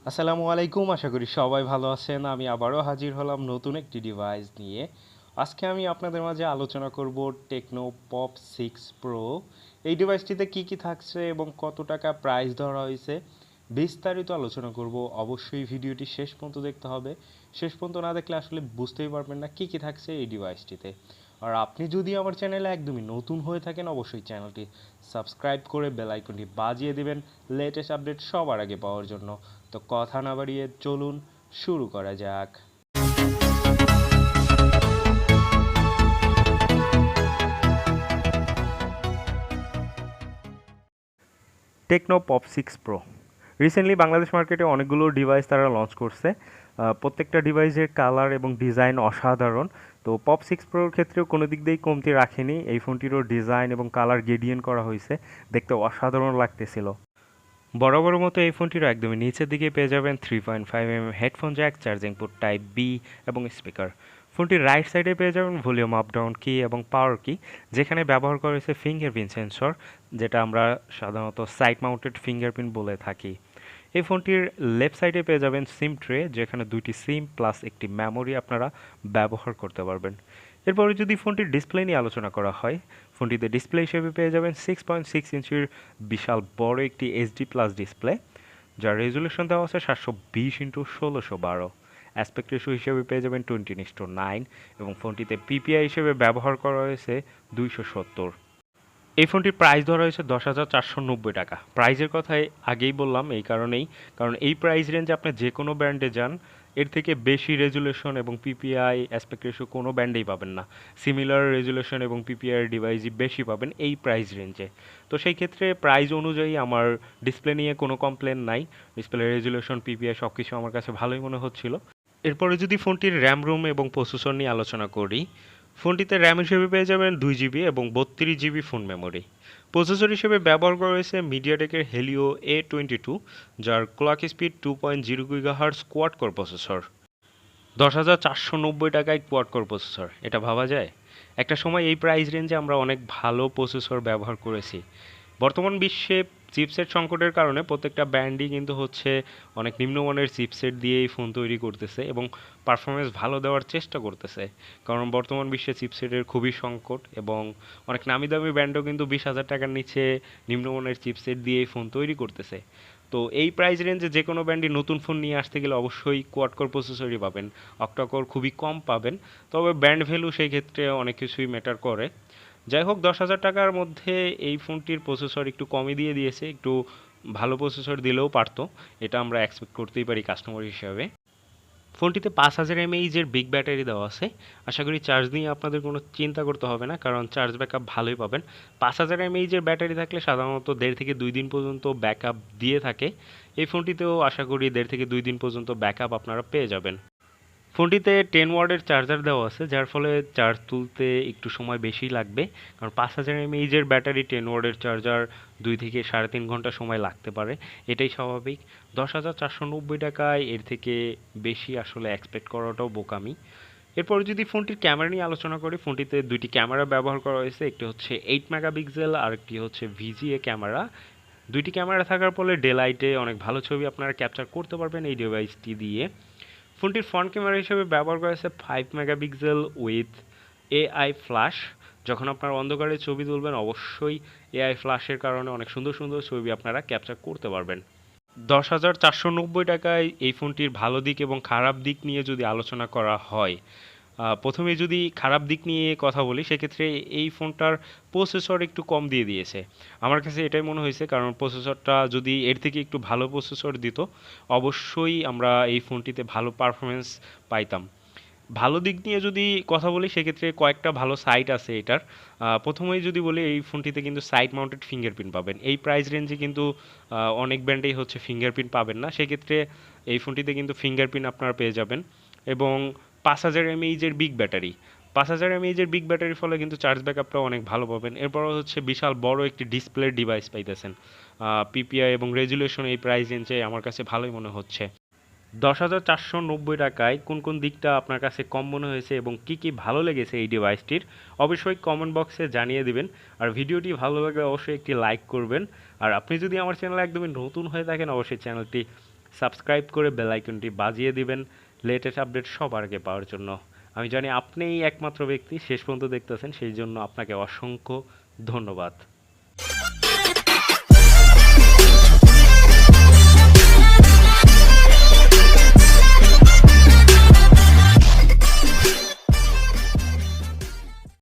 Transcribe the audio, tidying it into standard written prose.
আসসালামু আলাইকুম, আশা করি সবাই ভালো আছেন। আমি আবারও হাজির হলাম নতুন একটি ডিভাইস নিয়ে। আজকে আমি আপনাদের মাঝে আলোচনা করব টেকনো পপ 6 প্রো। এই ডিভাইসটিতে কি কি থাকছে এবং কত টাকা প্রাইস ধরা হয়েছে বিস্তারিত আলোচনা করব। অবশ্যই ভিডিওটি শেষ পর্যন্ত দেখতে হবে। শেষ পর্যন্ত না দেখলে আসলে বুঝতেই পারবেন না কি কি থাকছে এই ডিভাইসটিতে। আর আপনি যদি আমার চ্যানেলে একদমই নতুন হয়ে থাকেন, অবশ্যই চ্যানেলটি সাবস্ক্রাইব করে বেল আইকনটি বাজিয়ে দিবেন লেটেস্ট আপডেট সবার আগে পাওয়ার জন্য। তো কথা না বাড়িয়ে চলুন শুরু করা যাক। Techno Pop 6 Pro recently Bangladesh মার্কেটে অনেকগুলো ডিভাইস তারা লঞ্চ করছে। প্রত্যেকটা ডিভাইসের কালার এবং ডিজাইন অসাধারণ। তো পপ 6 প্রোর ক্ষেত্রেও কোনো দিক দিয়েই কমতি রাখেনি। এই ফোনটিরও ডিজাইন এবং কালার গ্রেডিয়েন্ট করা হয়েছে, দেখতে অসাধারণ লাগতেছিল। বরাবর মতো এই ফোনটিরও একদমই নিচের দিকে পেয়ে যাবেন 3.5 mm headphone jack, charging port type B এবং স্পিকার। ফোনটির রাইট সাইডে পেয়ে যাবেন ভলিউম আপ ডাউন কি এবং পাওয়ার কি, যেখানে ব্যবহার করা হয়েছে ফিঙ্গারপ্রিন্ট সেন্সর, যেটা আমরা সাধারণত সাইড মাউন্টেড ফিঙ্গারপ্রিন্ট বলে থাকি। এই ফোনটির লেফট সাইডে পেয়ে যাবেন সিম ট্রে, যেখানে দুইটি সিম প্লাস একটি মেমোরি আপনারা ব্যবহার করতে পারবেন। এরপরে যদি ফোনটির ডিসপ্লে নিয়ে আলোচনা করা হয়, ফোনটিতে ডিসপ্লে হিসেবে পেয়ে যাবেন 6.6 ইঞ্চির বিশাল বড় একটি এইচডি প্লাস ডিসপ্লে, যার রেজুলেশন দেওয়া আছে 720x1612। অ্যাসপেক্ট রেশিও হিসেবে পেয়ে যাবেন 20:9 এবং ফোনটিতে পিপিআই হিসেবে ব্যবহার করা হয়েছে 270। এই ফোনটির প্রাইস ধরা হয়েছে 10,490 টাকা। প্রাইজের কথাই আগেই বললাম এই কারণেই, কারণ এই প্রাইস রেঞ্জে আপনি যে কোনো ব্র্যান্ডে যান, এর থেকে বেশি রেজুলেশন এবং পিপিআই অ্যাসপেক্ট রেশিও কোনো ব্র্যান্ডেই পাবেন না। সিমিলার রেজুলেশন এবং পিপিআই ডিভাইসই বেশি পাবেন এই প্রাইস রেঞ্জে। তো সেই ক্ষেত্রে প্রাইস অনুযায়ী আমার ডিসপ্লে নিয়ে কোনো কমপ্লেন নাই। ডিসপ্লে রেজুলেশন, পিপিআই সব কিছু আমার কাছে ভালোই মনে হচ্ছিল। এরপরে যদি ফোনটির র্যাম রোম এবং প্রসেসর নিয়ে আলোচনা করি, ফোনটিতে র্যাম হিসেবে পেয়ে যাবেন 2 জিবি এবং 32 জিবি ফোন মেমোরি। প্রসেসর হিসেবে ব্যবহার করা হয়েছে মিডিয়াটেকের হেলিও A22, যার clock speed 2.0 GHz quad core processor. 10,490 টাকায় কোয়াড কোর প্রসেসর, এটা ভাবা যায়? একটা সময় এই প্রাইস রেঞ্জে আমরা অনেক ভালো প্রসেসর ব্যবহার করেছি। বর্তমান বিশ্বে চিপসেট সংকটের কারণে প্রত্যেকটা ব্র্যান্ডই কিন্তু হচ্ছে অনেক নিম্নমানের চিপসেট দিয়েই ফোন তৈরি করতেছে এবং পারফরমেন্স ভালো দেওয়ার চেষ্টা করতেছে। কারণ বর্তমান বিশ্বে চিপসেটের খুবই সংকট এবং অনেক নামি দামি ব্র্যান্ডও কিন্তু 20,000 টাকার নিচে নিম্নমানের চিপসেট দিয়েই ফোন তৈরি করতেছে। তো এই প্রাইস রেঞ্জে যে কোনো ব্র্যান্ডই নতুন ফোন নিয়ে আসতে গেলে অবশ্যই কোয়াড কোর প্রসেসরই পাবেন, অক্টা কোর খুবই কম পাবেন। তবে ব্র্যান্ড ভ্যালু সেই ক্ষেত্রে অনেক কিছুই ম্যাটার করে। যাই হোক, 10,000 টাকার মধ্যে এই ফোনটির প্রসেসর একটু কমই দিয়ে দিয়েছে, একটু ভালো প্রসেসর দিলেও পারতো। এটা আমরা এক্সপেক্ট করতেই পারি কাস্টমার হিসাবে। ফোনটিতে 5,000 mAh-এর বিগ ব্যাটারি দেওয়া আছে। আশা করি চার্জ নিয়ে আপনাদের কোনো চিন্তা করতে হবে না, কারণ চার্জ ব্যাকআপ ভালোই পাবেন। 5,000 mAh-এর ব্যাটারি থাকলে সাধারণত 1.5 থেকে 2 দিন পর্যন্ত ব্যাকআপ দিয়ে থাকে। এই ফোনটিতেও আশা করি 1.5 থেকে 2 দিন পর্যন্ত ব্যাকআপ আপনারা পেয়ে যাবেন। ফোনটিতে 10 ওয়াটের চার্জার দেওয়া আছে, যার ফলে চার্জ তুলতে একটু সময় বেশি লাগবে, কারণ 5,000 mAh-এর ব্যাটারি 10 ওয়াটের চার্জার 2 থেকে 3.5 ঘন্টা সময় লাগতে পারে। এটাই স্বাভাবিক। 10,490 টাকায় এর থেকে বেশি আসলে এক্সপেক্ট করাটাও বোকামি। এরপর যদি ফোনটির ক্যামেরা নিয়ে আলোচনা করি, ফোনটিতে দুইটি ক্যামেরা ব্যবহার করা হয়েছে, একটি হচ্ছে 8 মেগাপিক্সেল আর একটি হচ্ছে ভিজিএ ক্যামেরা। দুইটি ক্যামেরা থাকার ফলে ডে লাইটে অনেক ভালো ছবি আপনারা ক্যাপচার করতে পারবেন এই ডিভাইসটি দিয়ে। ফোনটির ফ্রন্ট ক্যামেরা হিসেবে ব্যবহার করা হয়েছে 5 মেগাপিক্সেল উইথ এআই ফ্ল্যাশ। যখন আপনারা অন্ধকারে ছবি তুলবেন, অবশ্যই এআই ফ্ল্যাশের কারণে অনেক সুন্দর সুন্দর ছবি আপনারা ক্যাপচার করতে পারবেন। 10,490 টাকায় এই ফোনটির ভালো দিক এবং খারাপ দিক নিয়ে যদি আলোচনা করা হয়, প্রথমে যদি খারাপ দিক নিয়ে কথা বলি, সেক্ষেত্রে এই ফোনটার প্রসেসর একটু কম দিয়ে দিয়েছে। আমার কাছে এটাই মনে হয়েছে, কারণ প্রসেসরটা যদি এর থেকে একটু ভালো প্রসেসর দিত, অবশ্যই আমরা এই ফোনটিতে ভালো পারফরমেন্স পাইতাম। ভালো দিক নিয়ে যদি কথা বলি, সেক্ষেত্রে কয়েকটা ভালো সাইট আছে এটার। প্রথমেই যদি বলি, এই ফোনটিতে কিন্তু সাইড মাউন্টেড ফিঙ্গারপ্রিন্ট পাবেন। এই প্রাইস রেঞ্জে কিন্তু অনেক ব্র্যান্ডেই হচ্ছে ফিঙ্গারপ্রিন্ট পাবেন না, সেক্ষেত্রে এই ফোনটিতে কিন্তু ফিঙ্গারপ্রিন্ট আপনারা পেয়ে যাবেন। এবং 5,000 mAh-এর বিগ ব্যাটারি, 5,000 mAh-এর বিগ ব্যাটারির ফলে কিন্তু চার্জ ব্যাকআপটাও অনেক ভালো পাবেন। এরপর হচ্ছে বিশাল বড় একটি ডিসপ্লে ডিভাইস পাইতেছেন। পিপিআই এবং রেজুলেশন এই প্রাইস রেঞ্জে আমার কাছে ভালোই মনে হচ্ছে। 10,490 টাকায় কোন কোন দিকটা আপনার কাছে কম মনে হয়েছে এবং কি কি ভালো লেগেছে এই ডিভাইসটির, অবশ্যই কমেন্ট বক্সে জানিয়ে দিবেন। আর ভিডিওটি ভালো লাগলে অবশ্যই একটি লাইক করবেন। আর আপনি যদি আমার চ্যানেলে একদমই নতুন হয়ে থাকেন, অবশ্যই চ্যানেলটি সাবস্ক্রাইব করে বেল আইকনটি বাজিয়ে দিবেন লেটেস্ট আপডেট সবার আগে পাওয়ার জন্য। আমি জানি আপনিই একমাত্র ব্যক্তি শেষ পর্যন্ত দেখতেছেন, সেই জন্য আপনাকে অসংখ্য ধন্যবাদ।